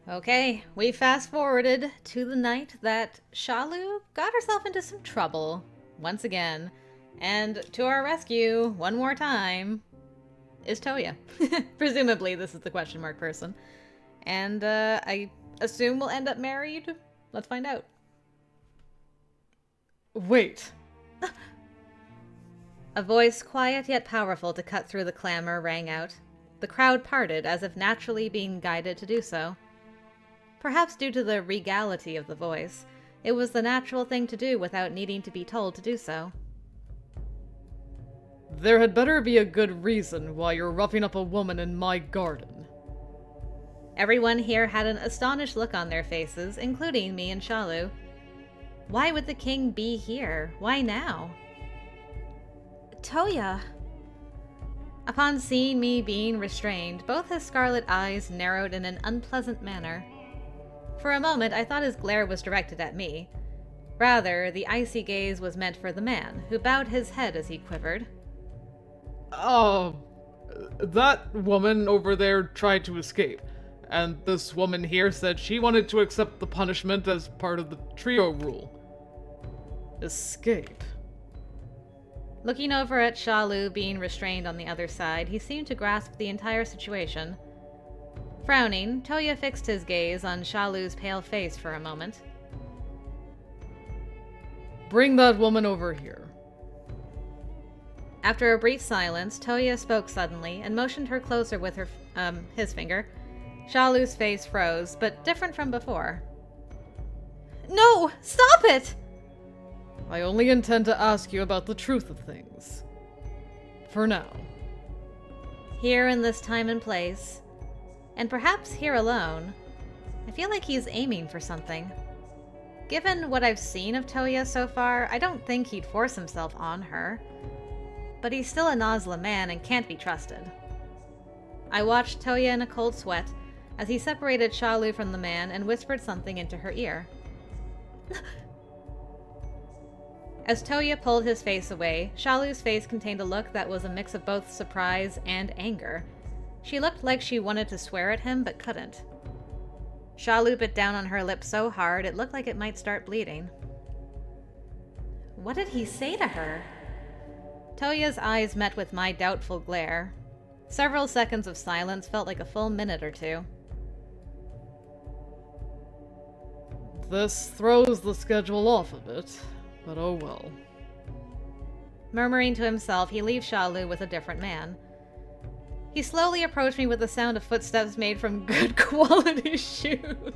Okay, we fast forwarded to the night that Shalu got herself into some trouble once again. And to our rescue, one more time, is Touya. Presumably, this is the question mark person. And I assume we'll end up married. Let's find out. Wait. A voice quiet yet powerful to cut through the clamor rang out. The crowd parted as if naturally being guided to do so. Perhaps due to the regality of the voice, it was the natural thing to do without needing to be told to do so. There had better be a good reason why you're roughing up a woman in my garden. Everyone here had an astonished look on their faces, including me and Shalu. Why would the king be here? Why now? Touya. Upon seeing me being restrained, both his scarlet eyes narrowed in an unpleasant manner. For a moment, I thought his glare was directed at me. Rather, the icy gaze was meant for the man, who bowed his head as he quivered. Oh, that woman over there tried to escape, and this woman here said she wanted to accept the punishment as part of the trio rule. Escape. Looking over at Shalu being restrained on the other side, he seemed to grasp the entire situation. Frowning, Touya fixed his gaze on Shalu's pale face for a moment. Bring that woman over here. After a brief silence, Touya spoke suddenly and motioned her closer with his finger. Shalu's face froze, but different from before. No! Stop it! I only intend to ask you about the truth of things. For now. Here in this time and place, and perhaps here alone, I feel like he's aiming for something. Given what I've seen of Touya so far, I don't think he'd force himself on her. But he's still a Nasla man and can't be trusted. I watched Touya in a cold sweat as he separated Shalu from the man and whispered something into her ear. As Touya pulled his face away, Shalu's face contained a look that was a mix of both surprise and anger. She looked like she wanted to swear at him, but couldn't. Shalu bit down on her lip so hard it looked like it might start bleeding. What did he say to her? Touya's eyes met with my doubtful glare. Several seconds of silence felt like a full minute or two. This throws the schedule off a bit, but oh well. Murmuring to himself, he leaves Shalu with a different man. He slowly approached me with the sound of footsteps made from good quality shoes.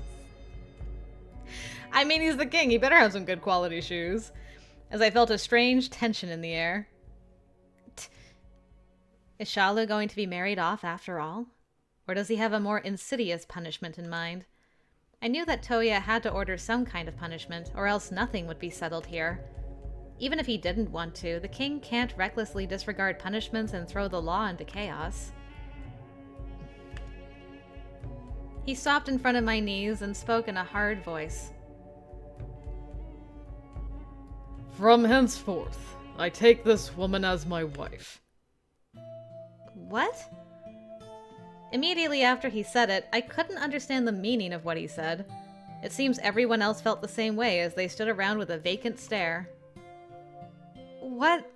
I mean, he's the king. He better have some good quality shoes. As I felt a strange tension in the air. Is Shalu going to be married off after all? Or does he have a more insidious punishment in mind? I knew that Touya had to order some kind of punishment, or else nothing would be settled here. Even if he didn't want to, the king can't recklessly disregard punishments and throw the law into chaos. He stopped in front of my knees and spoke in a hard voice. From henceforth, I take this woman as my wife. What? Immediately after he said it, I couldn't understand the meaning of what he said. It seems everyone else felt the same way as they stood around with a vacant stare. What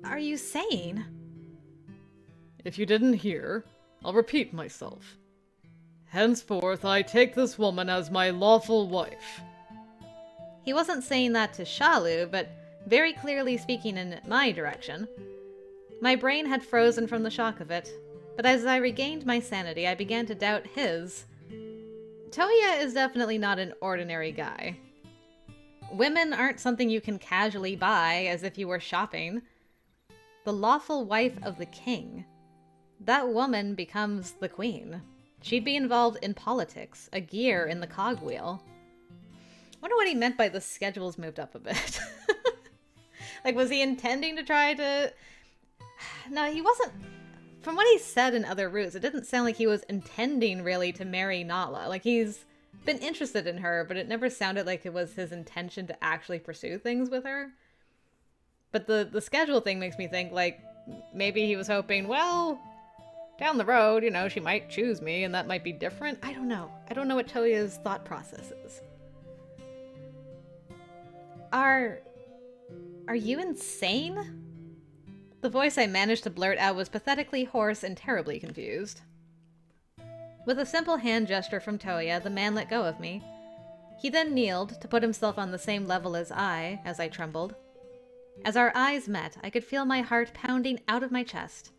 are you saying? If you didn't hear, I'll repeat myself. Henceforth, I take this woman as my lawful wife. He wasn't saying that to Shalu, but very clearly speaking in my direction. My brain had frozen from the shock of it, but as I regained my sanity, I began to doubt his. Touya is definitely not an ordinary guy. Women aren't something you can casually buy as if you were shopping. The lawful wife of the king. That woman becomes the queen. She'd be involved in politics, a gear in the cogwheel. I wonder what he meant by the schedule's moved up a bit. Like, was he intending to try to... No, he wasn't... From what he said in other routes, it didn't sound like he was intending really to marry Naala. Like, he's been interested in her, but it never sounded like it was his intention to actually pursue things with her. But the schedule thing makes me think, like, maybe he was hoping, well, Down the road, she might choose me and that might be different. I don't know. I don't know what Touya's thought process is. Are you insane? The voice I managed to blurt out was pathetically hoarse and terribly confused. With a simple hand gesture from Touya, the man let go of me. He then kneeled to put himself on the same level as I trembled. As our eyes met, I could feel my heart pounding out of my chest.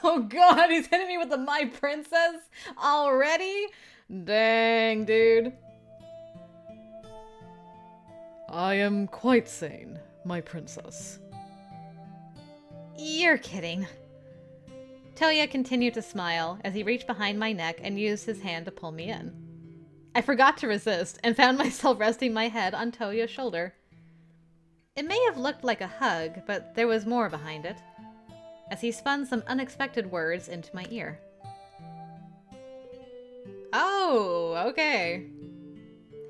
Oh god, he's hitting me with the My Princess already? Dang, dude. I am quite sane, my princess. You're kidding. Touya continued to smile as he reached behind my neck and used his hand to pull me in. I forgot to resist and found myself resting my head on Touya's shoulder. It may have looked like a hug, but there was more behind it, as he spun some unexpected words into my ear. Oh, okay.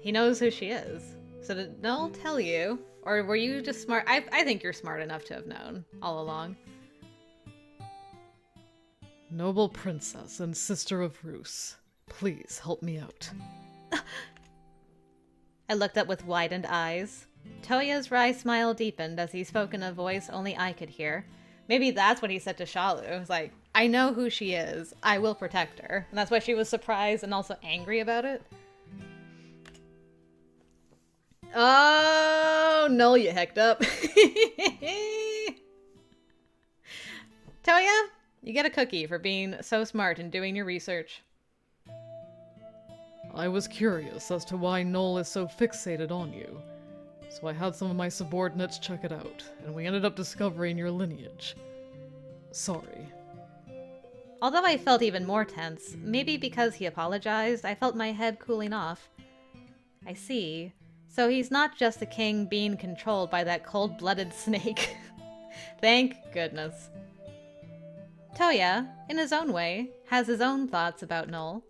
He knows who she is. So did Null tell you? Or were you just smart? I think you're smart enough to have known all along. Noble princess and sister of Roos, please help me out. I looked up with widened eyes. Touya's wry smile deepened as he spoke in a voice only I could hear. Maybe that's what he said to Shalu. It was like, I know who she is. I will protect her. And that's why she was surprised and also angry about it. Oh, Null, you hecked up. Touya, you get a cookie for being so smart and doing your research. I was curious as to why Nohl is so fixated on you, so I had some of my subordinates check it out, and we ended up discovering your lineage. Sorry. Although I felt even more tense, maybe because he apologized, I felt my head cooling off. I see. So he's not just a king being controlled by that cold-blooded snake. Thank goodness. Touya, in his own way, has his own thoughts about Nohl.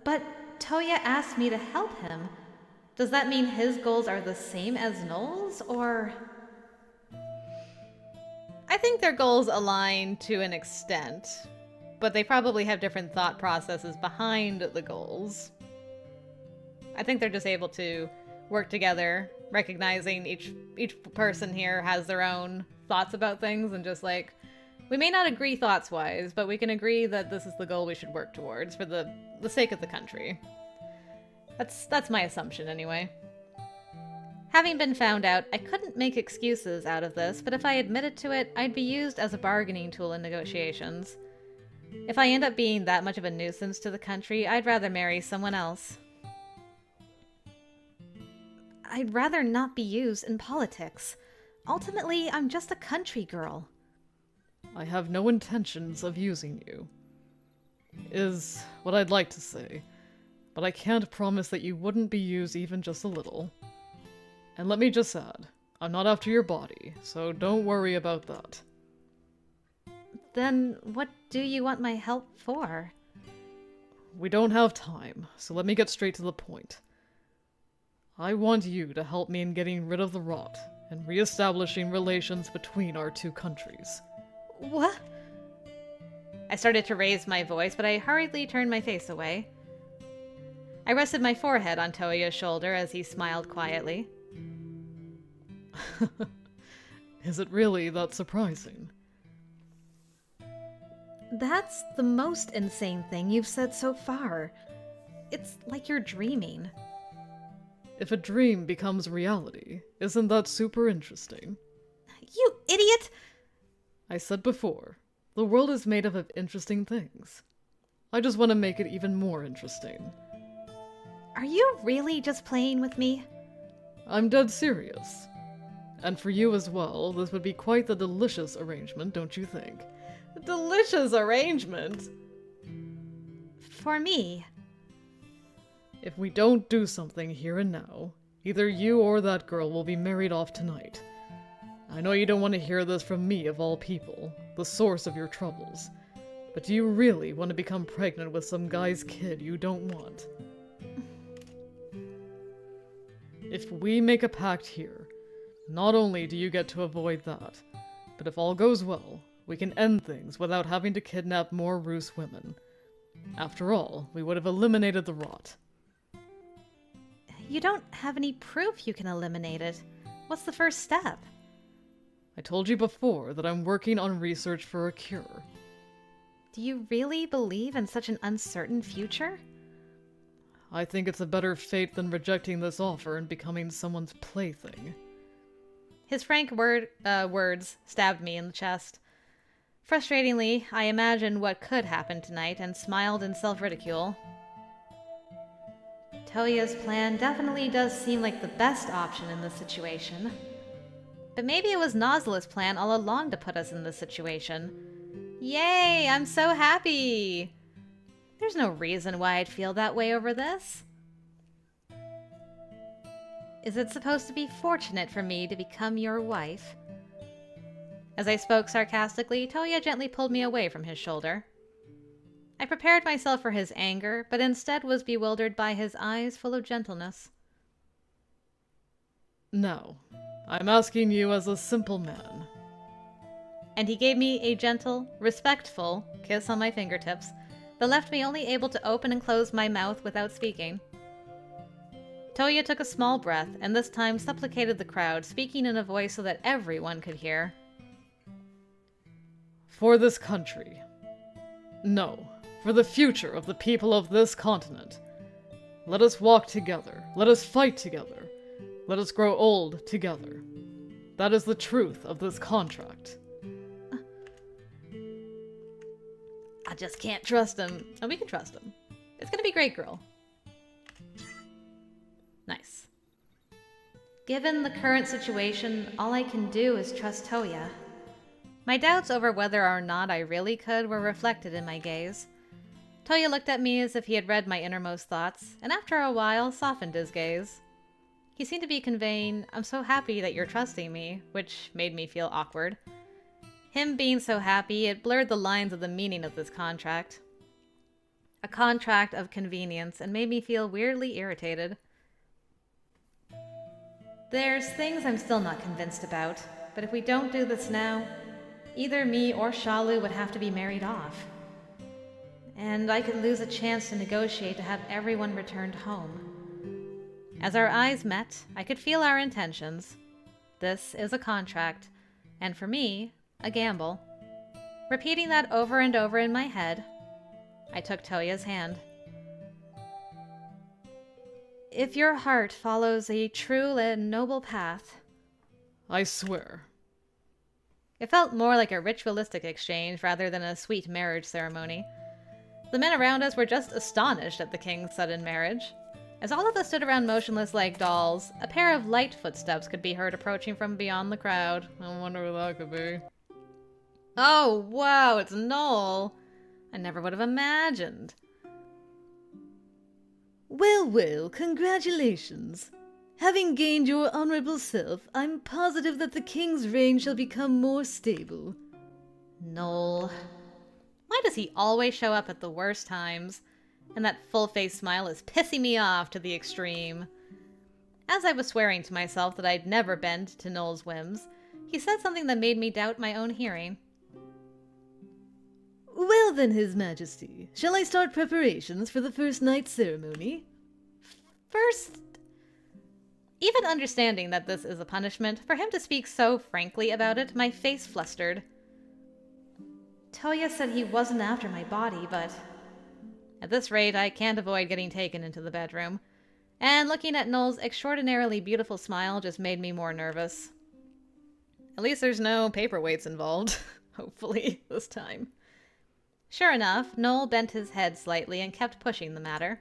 But Touya asked me to help him. Does that mean his goals are the same as Nohl's, or...? I think their goals align to an extent, but they probably have different thought processes behind the goals. I think they're just able to work together, recognizing each person here has their own thoughts about things, and just like, we may not agree thoughts-wise, but we can agree that this is the goal we should work towards for the sake of the country. That's my assumption, anyway. Having been found out, I couldn't make excuses out of this, but if I admitted to it, I'd be used as a bargaining tool in negotiations. If I end up being that much of a nuisance to the country, I'd rather marry someone else. I'd rather not be used in politics. Ultimately, I'm just a country girl. I have no intentions of using you, is what I'd like to say, but I can't promise that you wouldn't be used even just a little. And let me just add, I'm not after your body, so don't worry about that. Then what do you want my help for? We don't have time, so let me get straight to the point. I want you to help me in getting rid of the rot and re-establishing relations between our two countries. What? I started to raise my voice, but I hurriedly turned my face away. I rested my forehead on Touya's shoulder as he smiled quietly. Is it really that surprising? That's the most insane thing you've said so far. It's like you're dreaming. If a dream becomes reality, isn't that super interesting? You idiot! I said before, the world is made up of interesting things. I just want to make it even more interesting. Are you really just playing with me? I'm dead serious. And for you as well, this would be quite the delicious arrangement, don't you think? Delicious arrangement? For me? If we don't do something here and now, either you or that girl will be married off tonight. I know you don't want to hear this from me of all people, the source of your troubles. But do you really want to become pregnant with some guy's kid you don't want? If we make a pact here, not only do you get to avoid that, but if all goes well, We can end things without having to kidnap more Roos women. After all, we would have eliminated the rot. You don't have any proof you can eliminate it. What's the first step? I told you before that I'm working on research for a cure. Do you really believe in such an uncertain future? I think it's a better fate than rejecting this offer and becoming someone's plaything. His frank words stabbed me in the chest. Frustratingly, I imagined what could happen tonight and smiled in self-ridicule. Touya's plan definitely does seem like the best option in this situation. But maybe it was Nasla's plan all along to put us in this situation. Yay! I'm so happy! There's no reason why I'd feel that way over this. Is it supposed to be fortunate for me to become your wife? As I spoke sarcastically, Touya gently pulled me away from his shoulder. I prepared myself for his anger, but instead was bewildered by his eyes full of gentleness. No, I'm asking you as a simple man. And he gave me a gentle, respectful kiss on my fingertips that left me only able to open and close my mouth without speaking. Touya took a small breath and this time supplicated the crowd, speaking in a voice so that everyone could hear. For this country. No, for the future of the people of this continent. Let us walk together. Let us fight together. Let us grow old together. That is the truth of this contract. I just can't trust him. Oh, we can trust him. It's gonna be great, girl. Nice. Given the current situation, all I can do is trust Touya. My doubts over whether or not I really could were reflected in my gaze. Touya looked at me as if he had read my innermost thoughts, and after a while softened his gaze. He seemed to be conveying, "I'm so happy that you're trusting me," which made me feel awkward. Him being so happy, it blurred the lines of the meaning of this contract. A contract of convenience, and made me feel weirdly irritated. There's things I'm still not convinced about, but if we don't do this now, either me or Shalu would have to be married off. And I could lose a chance to negotiate to have everyone returned home. As our eyes met, I could feel our intentions. This is a contract, and for me, a gamble. Repeating that over and over in my head, I took Touya's hand. If your heart follows a true and noble path... I swear. It felt more like a ritualistic exchange rather than a sweet marriage ceremony. The men around us were just astonished at the king's sudden marriage. As all of us stood around motionless like dolls, a pair of light footsteps could be heard approaching from beyond the crowd. I wonder who that could be. Oh, wow, it's Nohl. I never would have imagined. Well, well, congratulations. Having gained your honorable self, I'm positive that the king's reign shall become more stable. Nohl. Why does he always show up at the worst times? And that full-face smile is pissing me off to the extreme. As I was swearing to myself that I'd never bend to Nohl's whims, he said something that made me doubt my own hearing. Well then, His Majesty, shall I start preparations for the first night's ceremony? First... Even understanding that this is a punishment, for him to speak so frankly about it, my face flustered. Touya said he wasn't after my body, but... At this rate, I can't avoid getting taken into the bedroom. And looking at Nohl's extraordinarily beautiful smile just made me more nervous. At least there's no paperweights involved. Hopefully, this time. Sure enough, Nohl bent his head slightly and kept pushing the matter.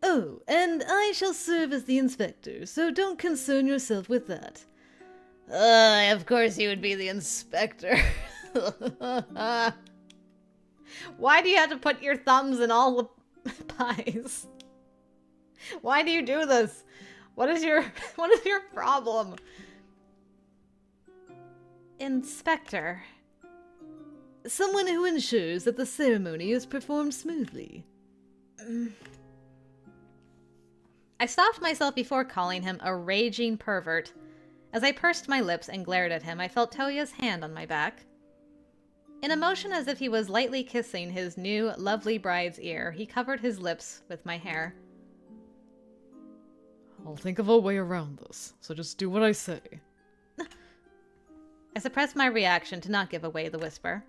Oh, and I shall serve as the inspector, so don't concern yourself with that. Of course you would be the inspector. Why do you have to put your thumbs in all the pies? Why do you do this? What is your problem? Inspector. Someone who ensures that the ceremony is performed smoothly. I stopped myself before calling him a raging pervert. As I pursed my lips and glared at him, I felt Touya's hand on my back. In a motion as if he was lightly kissing his new, lovely bride's ear, he covered his lips with my hair. I'll think of a way around this, so just do what I say. I suppressed my reaction to not give away the whisper.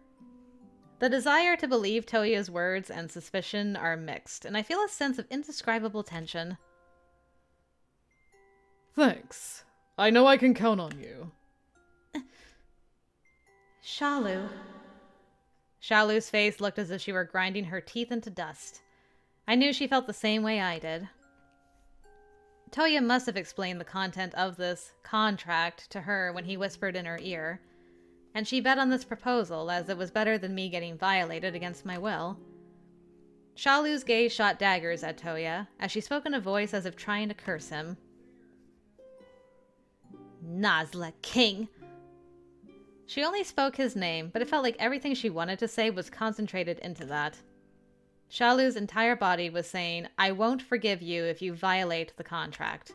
The desire to believe Touya's words and suspicion are mixed, and I feel a sense of indescribable tension. Thanks. I know I can count on you. Shalu. Shalu's face looked as if she were grinding her teeth into dust. I knew she felt the same way I did. Touya must have explained the content of this contract to her when he whispered in her ear, and she bet on this proposal as it was better than me getting violated against my will. Shalu's gaze shot daggers at Touya as she spoke in a voice as if trying to curse him. Nasla King! She only spoke his name, but it felt like everything she wanted to say was concentrated into that. Shalu's entire body was saying, I won't forgive you if you violate the contract.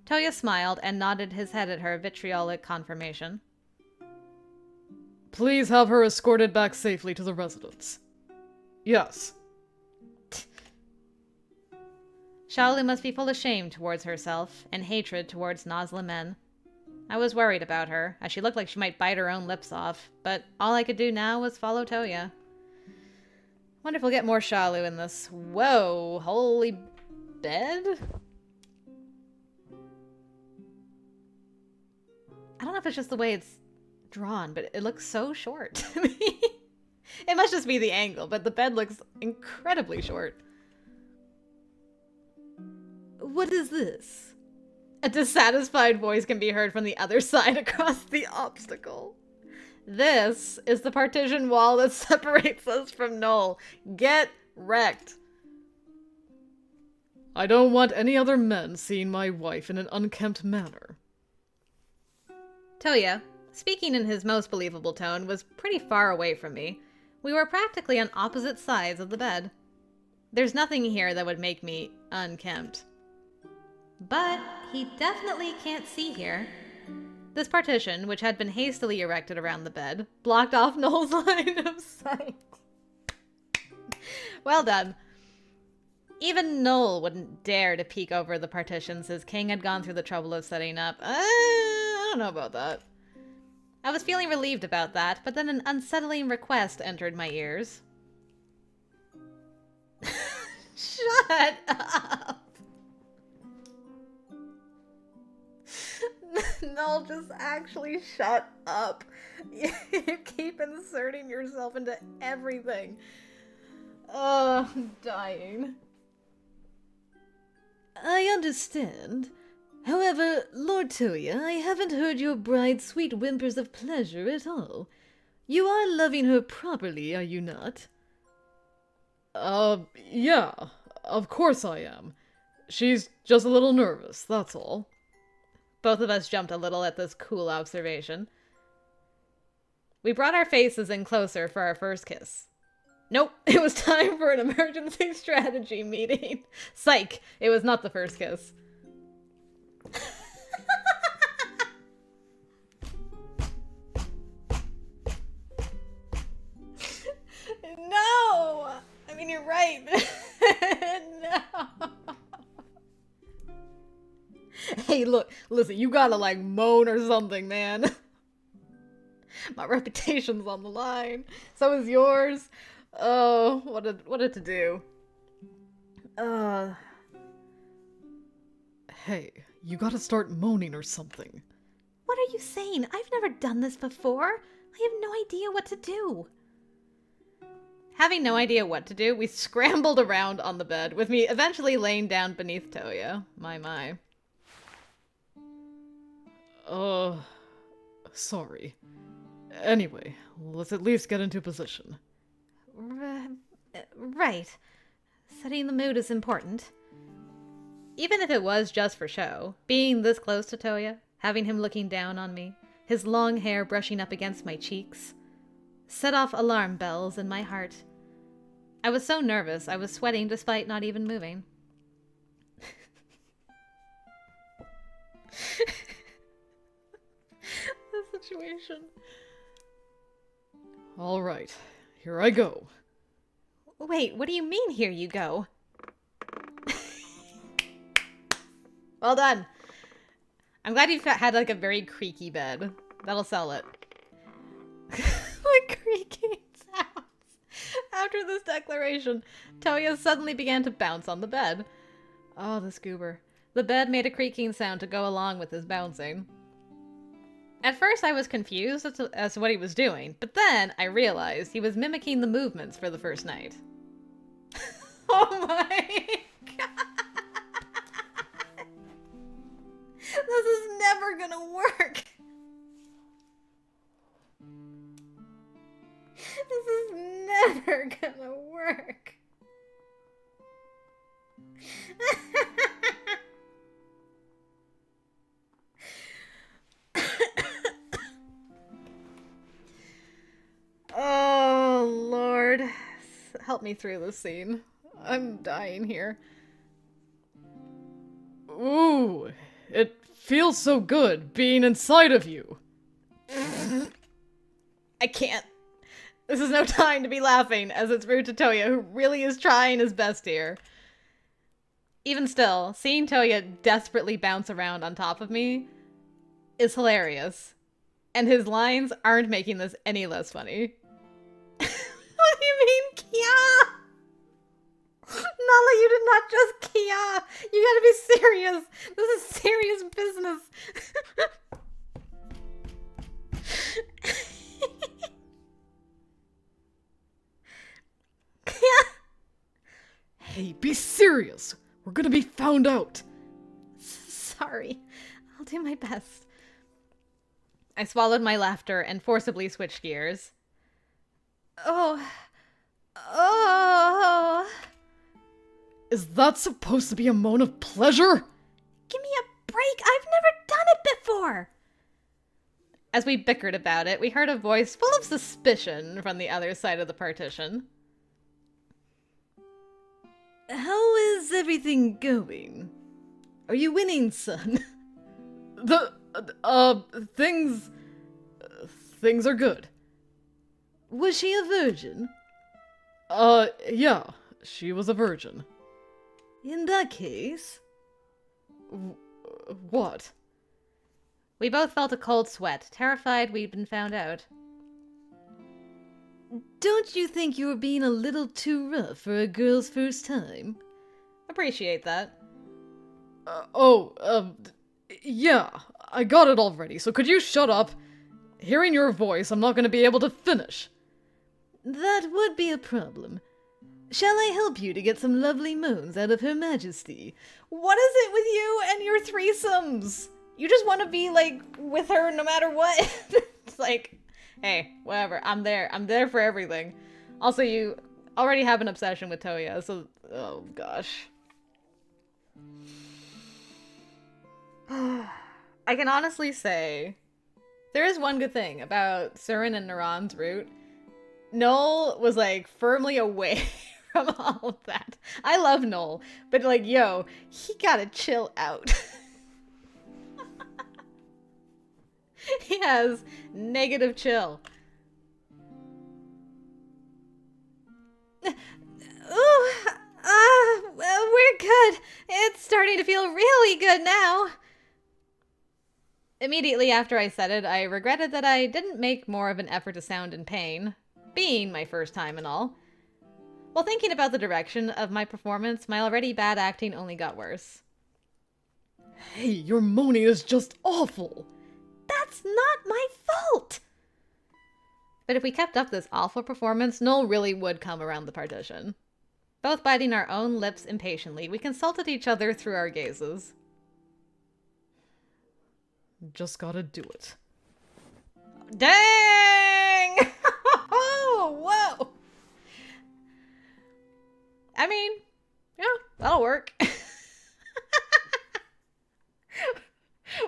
Touya smiled and nodded his head at her vitriolic confirmation. Please have her escorted back safely to the residence. Yes. Shalu must be full of shame towards herself and hatred towards Nasla men. I was worried about her, as she looked like she might bite her own lips off, but all I could do now was follow Touya. Wonder if we'll get more Shalu in this. Whoa, holy bed? I don't know if it's just the way it's drawn, but it looks so short to me. It must just be the angle, but the bed looks incredibly short. What is this? A dissatisfied voice can be heard from the other side across the obstacle. This is the partition wall that separates us from Nohl. Get wrecked. I don't want any other men seeing my wife in an unkempt manner. Touya, speaking in his most believable tone, was pretty far away from me. We were practically on opposite sides of the bed. There's nothing here that would make me unkempt. But he definitely can't see here. This partition, which had been hastily erected around the bed, blocked off Nohl's line of sight. Well done. Even Nohl wouldn't dare to peek over the partitions his king had gone through the trouble of setting up. I don't know about that. I was feeling relieved about that, but then an unsettling request entered my ears. Shut up! Nohl, just actually shut up. You keep inserting yourself into everything. Oh, I'm dying. I understand. However, Lord Touya, I haven't heard your bride's sweet whimpers of pleasure at all. You are loving her properly, are you not? Yeah. Of course I am. She's just a little nervous, that's all. Both of us jumped a little at this cool observation. We brought our faces in closer for our first kiss. Nope, it was time for an emergency strategy meeting. Psych, it was not the first kiss. No! I mean, you're right. No. Hey, look, listen, you gotta, like, moan or something, man. My reputation's on the line. So is yours. Oh, what a to-do. Hey, you gotta start moaning or something. What are you saying? I've never done this before. I have no idea what to do. Having no idea what to do, we scrambled around on the bed, with me eventually laying down beneath Touya. My. Sorry. Anyway, let's at least get into position. Right. Setting the mood is important. Even if it was just for show, being this close to Touya, having him looking down on me, his long hair brushing up against my cheeks, set off alarm bells in my heart. I was so nervous, I was sweating despite not even moving. situation. All right, here I go. Wait, what do you mean, here you go? Well done. I'm glad you've had like a very creaky bed. That'll sell it. Like creaking sounds. After this declaration, Touya suddenly began to bounce on the bed. Oh, the goober. The bed made a creaking sound to go along with his bouncing. At first I was confused as to what he was doing, but then I realized he was mimicking the movements for the first night. Oh my god! This is never gonna work! This is never gonna work! Oh, Lord. Help me through this scene. I'm dying here. Ooh, it feels so good being inside of you. I can't. This is no time to be laughing, as it's rude to Touya, who really is trying his best here. Even still, seeing Touya desperately bounce around on top of me is hilarious. And his lines aren't making this any less funny. What do you mean, Kia? Nala, you did not just Kia. You gotta be serious. This is serious business. Kia? Hey, be serious. We're gonna be found out. Sorry. I'll do my best. I swallowed my laughter and forcibly switched gears. Oh. Is that supposed to be a moan of pleasure? Give me a break. I've never done it before. As we bickered about it, we heard a voice full of suspicion from the other side of the partition. How is everything going? Are you winning, son? Things are good. Was she a virgin? Yeah, she was a virgin. In that case... What? We both felt a cold sweat, terrified we'd been found out. Don't you think you were being a little too rough for a girl's first time? Appreciate that. Yeah, I got it already, so could you shut up? Hearing your voice, I'm not gonna be able to finish. That would be a problem. Shall I help you to get some lovely moans out of Her Majesty? What is it with you and your threesomes? You just want to be, like, with her no matter what? It's like, hey, whatever, I'm there. I'm there for everything. Also, you already have an obsession with Touya, so, oh gosh. I can honestly say, there is one good thing about Surin and Naran's route. Nohl was, like, firmly away from all of that. I love Nohl, but, like, yo, he gotta chill out. He has negative chill. Ooh, well, we're good. It's starting to feel really good now. Immediately after I said it, I regretted that I didn't make more of an effort to sound in pain, being my first time and all. While thinking about the direction of my performance, my already bad acting only got worse. Hey, your moaning is just awful. That's not my fault! But if we kept up this awful performance, Nohl really would come around the partition. Both biting our own lips impatiently, we consulted each other through our gazes. Just gotta do it. Dang! Oh, whoa! I mean, yeah, that'll work.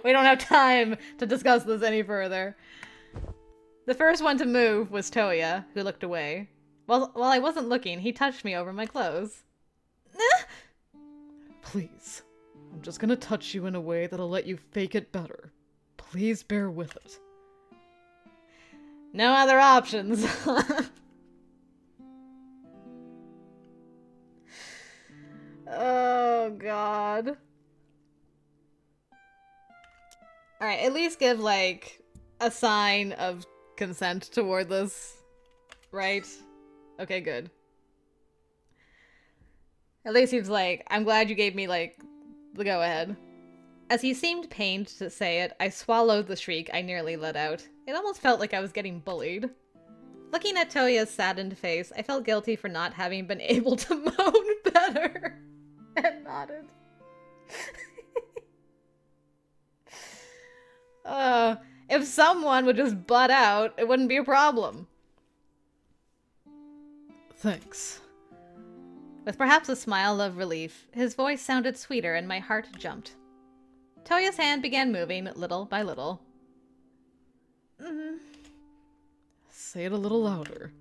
We don't have time to discuss this any further. The first one to move was Touya, who looked away. While I wasn't looking, he touched me over my clothes. Please. I'm just gonna touch you in a way that'll let you fake it better. Please bear with it. No other options. Oh, God. Alright, at least give, like, a sign of consent toward this. Right? Okay, good. At least he's like, I'm glad you gave me, like, the go-ahead. As he seemed pained to say it, I swallowed the shriek I nearly let out. It almost felt like I was getting bullied. Looking at Touya's saddened face, I felt guilty for not having been able to moan better. And nodded. If someone would just butt out, it wouldn't be a problem. Thanks. With perhaps a smile of relief, his voice sounded sweeter and my heart jumped. Touya's hand began moving little by little. Say it a little louder.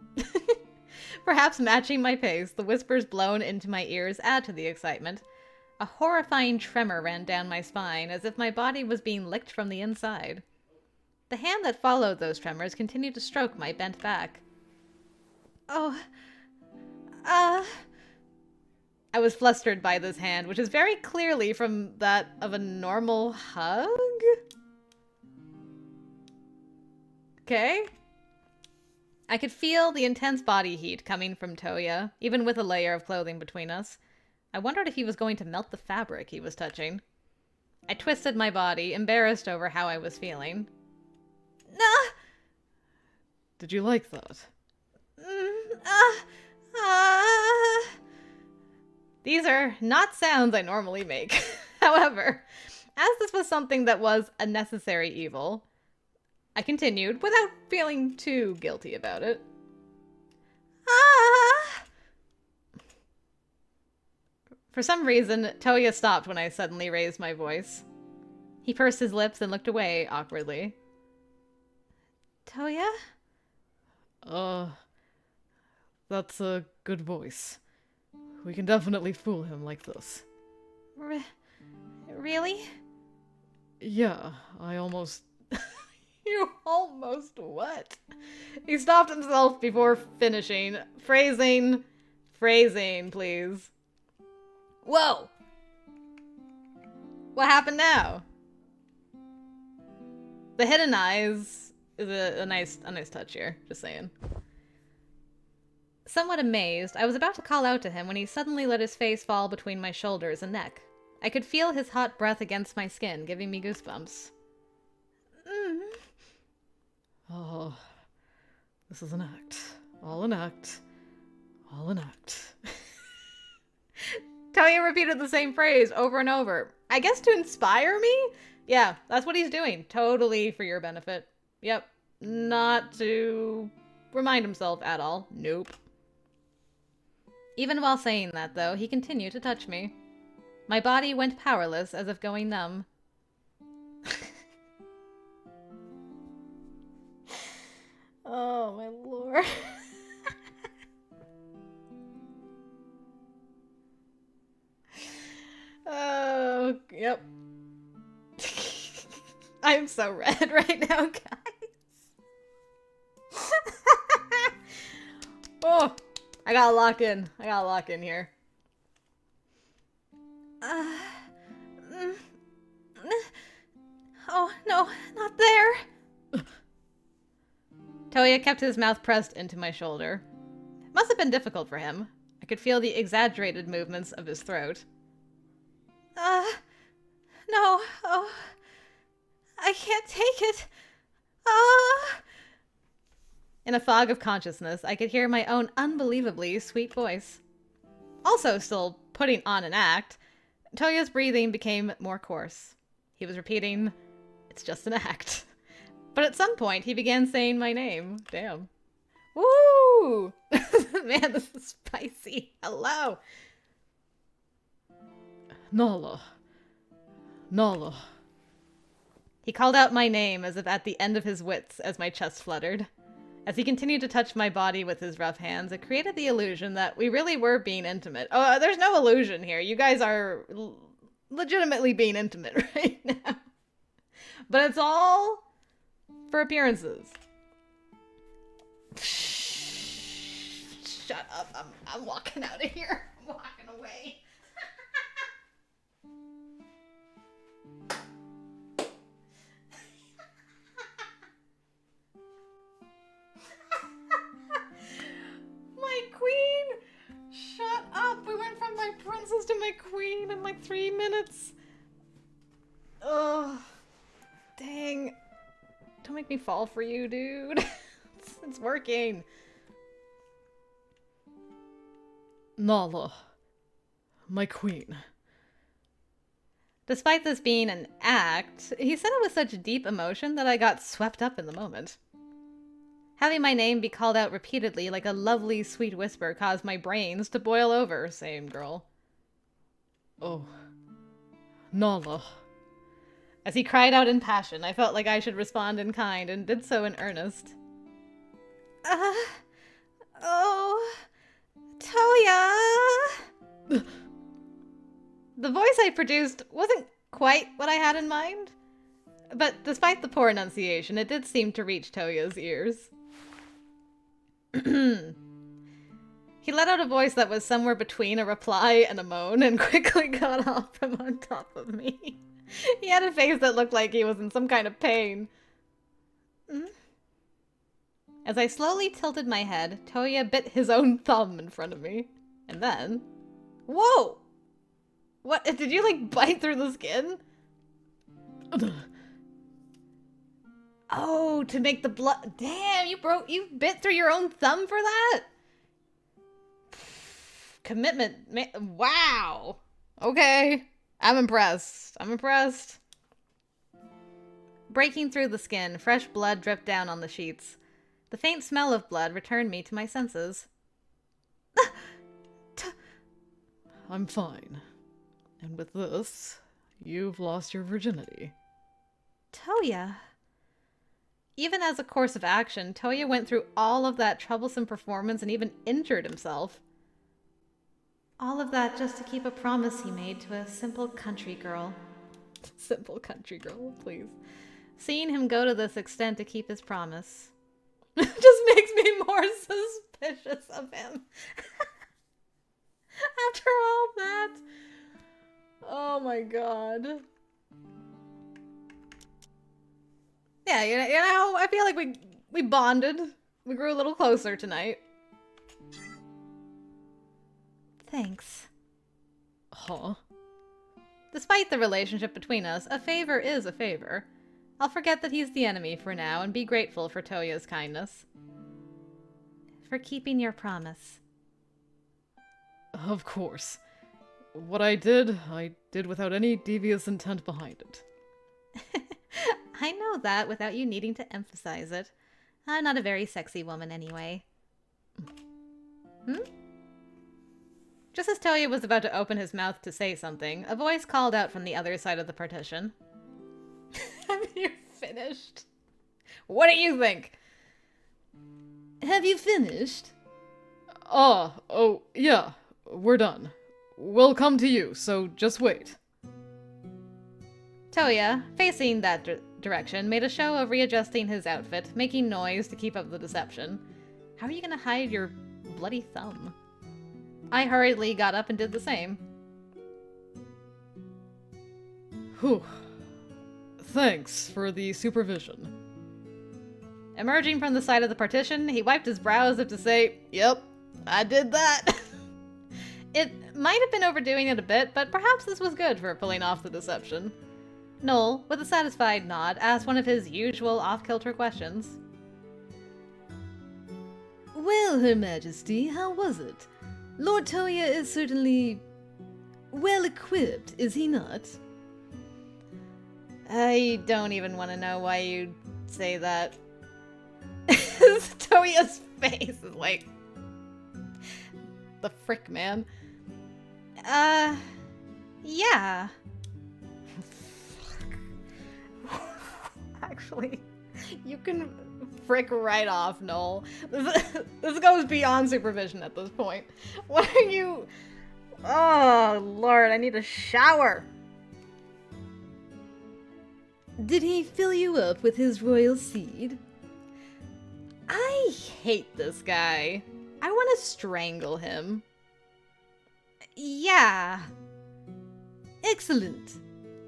Perhaps matching my pace, the whispers blown into my ears add to the excitement. A horrifying tremor ran down my spine, as if my body was being licked from the inside. The hand that followed those tremors continued to stroke my bent back. I was flustered by this hand, which is very clearly from that of a normal hug? Okay. I could feel the intense body heat coming from Touya, even with a layer of clothing between us. I wondered if he was going to melt the fabric he was touching. I twisted my body, embarrassed over how I was feeling. Did you like that? These are not sounds I normally make. However, as this was something that was a necessary evil, I continued without feeling too guilty about it. For some reason, Touya stopped when I suddenly raised my voice. He pursed his lips and looked away awkwardly. Touya? That's a good voice. We can definitely fool him like this. Really? Yeah, I almost... You almost what? He stopped himself before finishing. Phrasing, please. Whoa! What happened now? The hidden eyes is a nice touch here, just saying. Somewhat amazed, I was about to call out to him when he suddenly let his face fall between my shoulders and neck. I could feel his hot breath against my skin, giving me goosebumps. Oh, this is an act. All an act. All an act. Touya repeated the same phrase over and over. I guess to inspire me? Yeah, that's what he's doing. Totally for your benefit. Yep. Not to remind himself at all. Nope. Even while saying that, though, he continued to touch me. My body went powerless, as if going numb. Oh, my lord. Oh, yep. I'm so red right now, guys. Oh, I gotta lock in. Here. Oh, no, not there. Touya kept his mouth pressed into my shoulder. It must have been difficult for him. I could feel the exaggerated movements of his throat. No. Oh, I can't take it. In a fog of consciousness, I could hear my own unbelievably sweet voice. Also still putting on an act, Touya's breathing became more coarse. He was repeating, "It's just an act." But at some point, he began saying my name. Damn. Woo! Man, this is spicy. Hello. Naala. Naala. He called out my name as if at the end of his wits as my chest fluttered. As he continued to touch my body with his rough hands, it created the illusion that we really were being intimate. Oh, there's no illusion here. You guys are legitimately being intimate right now. But it's all for appearances. Shut up. I'm walking out of here. I'm walking away. My queen! Shut up! We went from my princess to my queen in like 3 minutes. Oh, dang. Don't make me fall for you, dude. It's working. Naala, my queen. Despite this being an act, he said it with such deep emotion that I got swept up in the moment. Having my name be called out repeatedly like a lovely, sweet whisper caused my brains to boil over, same girl. Oh, Naala. As he cried out in passion, I felt like I should respond in kind, and did so in earnest. Oh, Touya! The voice I produced wasn't quite what I had in mind, but despite the poor enunciation, it did seem to reach Touya's ears. He let out a voice that was somewhere between a reply and a moan, and quickly got off from on top of me. He had a face that looked like he was in some kind of pain. As I slowly tilted my head, Touya bit his own thumb in front of me. And then... Whoa! What? Did you, like, bite through the skin? Oh, to make the blood... Damn, you bit through your own thumb for that? Commitment. Wow. Okay. I'm impressed. Breaking through the skin, fresh blood dripped down on the sheets. The faint smell of blood returned me to my senses. I'm fine. And with this, you've lost your virginity. Touya. Even as a course of action, Touya went through all of that troublesome performance and even injured himself. All of that just to keep a promise he made to a simple country girl. Simple country girl, please. Seeing him go to this extent to keep his promise just makes me more suspicious of him. After all that. Oh my god. Yeah, you know, I feel like we bonded. We grew a little closer tonight. Thanks. Huh? Despite the relationship between us, a favor is a favor. I'll forget that he's the enemy for now and be grateful for Touya's kindness. For keeping your promise. Of course. What I did without any devious intent behind it. I know that without you needing to emphasize it. I'm not a very sexy woman anyway. Just as Touya was about to open his mouth to say something, a voice called out from the other side of the partition. Have you finished? What do you think? Have you finished? Oh, yeah. We're done. We'll come to you, so just wait. Touya, facing that direction, made a show of readjusting his outfit, making noise to keep up the deception. How are you gonna hide your bloody thumb? I hurriedly got up and did the same. Whew. Thanks for the supervision. Emerging from the side of the partition, he wiped his brow as if to say, "Yep, I did that." It might have been overdoing it a bit, but perhaps this was good for pulling off the deception. Nohl, with a satisfied nod, asked one of his usual off-kilter questions. Well, Her Majesty, how was it? Lord Touya is certainly well-equipped, is he not? I don't even want to know why you'd say that. Touya's face is like... The frick, man. Yeah. Actually, you can frick right off, Nohl. This goes beyond supervision at this point. What are you... Oh, Lord, I need a shower. Did he fill you up with his royal seed? I hate this guy. I want to strangle him. Yeah. Excellent.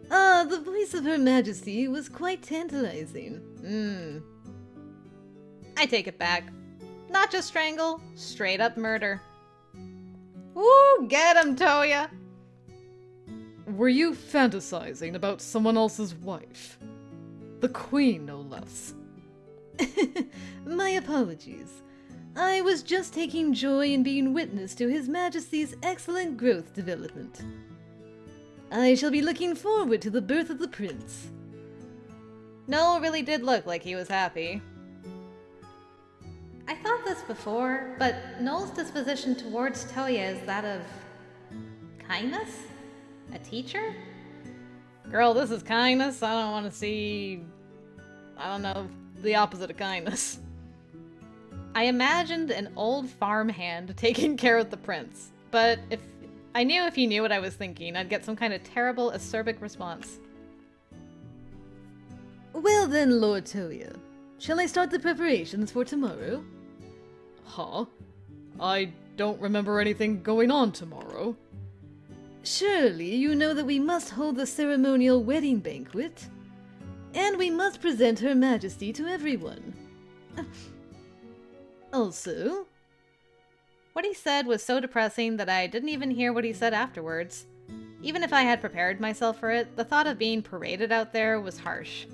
The voice of Her Majesty was quite tantalizing. I take it back. Not just strangle, straight up murder. Woo, get him, Touya! Were you fantasizing about someone else's wife? The queen, no less. My apologies. I was just taking joy in being witness to His Majesty's excellent growth development. I shall be looking forward to the birth of the prince. Nohl really did look like he was happy. I thought this before, but Nohl's disposition towards Touya is that of kindness? A teacher? Girl, this is kindness. I don't want to see... I don't know, the opposite of kindness. I imagined an old farmhand taking care of the prince, but if he knew what I was thinking, I'd get some kind of terrible, acerbic response. Well then, Lord Touya, shall I start the preparations for tomorrow? Huh? I don't remember anything going on tomorrow. Surely you know that we must hold the ceremonial wedding banquet. And we must present Her Majesty to everyone. Also... What he said was so depressing that I didn't even hear what he said afterwards. Even if I had prepared myself for it, the thought of being paraded out there was harsh.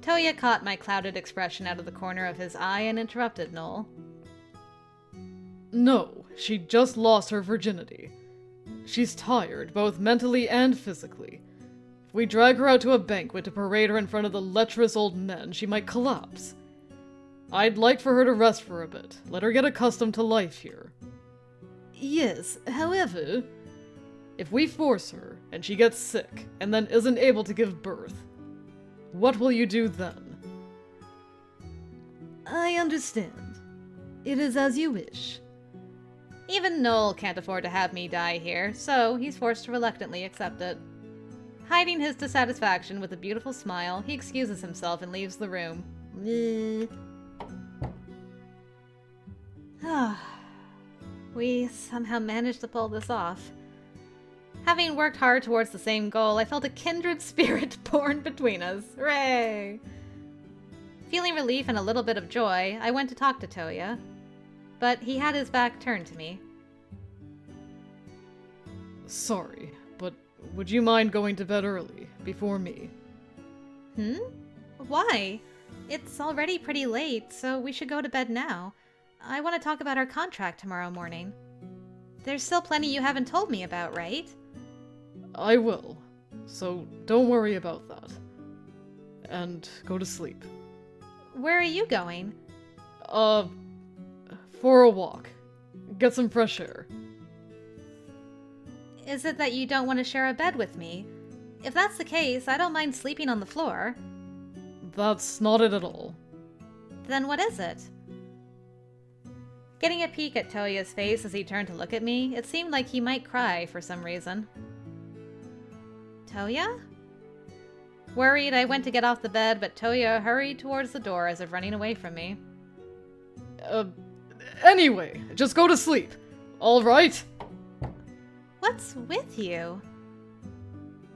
Touya caught my clouded expression out of the corner of his eye and interrupted Nohl. No, she just lost her virginity. She's tired, both mentally and physically. If we drag her out to a banquet to parade her in front of the lecherous old men, she might collapse. I'd like for her to rest for a bit. Let her get accustomed to life here. Yes, however... If we force her, and she gets sick, and then isn't able to give birth, what will you do then? I understand. It is as you wish. Even Nohl can't afford to have me die here, so he's forced to reluctantly accept it. Hiding his dissatisfaction with a beautiful smile, he excuses himself and leaves the room. We somehow managed to pull this off. Having worked hard towards the same goal, I felt a kindred spirit born between us. Hooray! Feeling relief and a little bit of joy, I went to talk to Touya. But he had his back turned to me. Sorry, but would you mind going to bed early, before me? Why? It's already pretty late, so we should go to bed now. I want to talk about our contract tomorrow morning. There's still plenty you haven't told me about, right? I will, so don't worry about that. And go to sleep. Where are you going? For a walk. Get some fresh air. Is it that you don't want to share a bed with me? If that's the case, I don't mind sleeping on the floor. That's not it at all. Then what is it? Getting a peek at Touya's face as he turned to look at me, it seemed like he might cry for some reason. Touya? Worried, I went to get off the bed, but Touya hurried towards the door as if running away from me. Anyway, just go to sleep. All right? What's with you?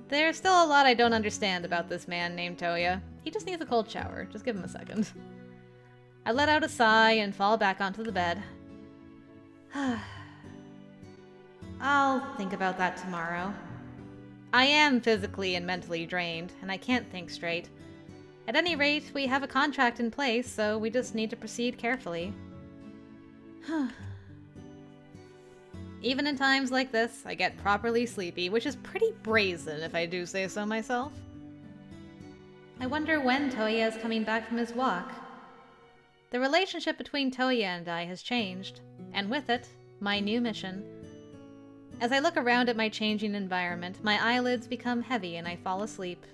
There's still a lot I don't understand about this man named Touya. He just needs a cold shower. Just give him a second. I let out a sigh and fall back onto the bed. I'll think about that tomorrow. I am physically and mentally drained, and I can't think straight. At any rate, we have a contract in place, so we just need to proceed carefully. Even in times like this, I get properly sleepy, which is pretty brazen if I do say so myself. I wonder when Touya is coming back from his walk. The relationship between Touya and I has changed, and with it, my new mission. As I look around at my changing environment, my eyelids become heavy and I fall asleep.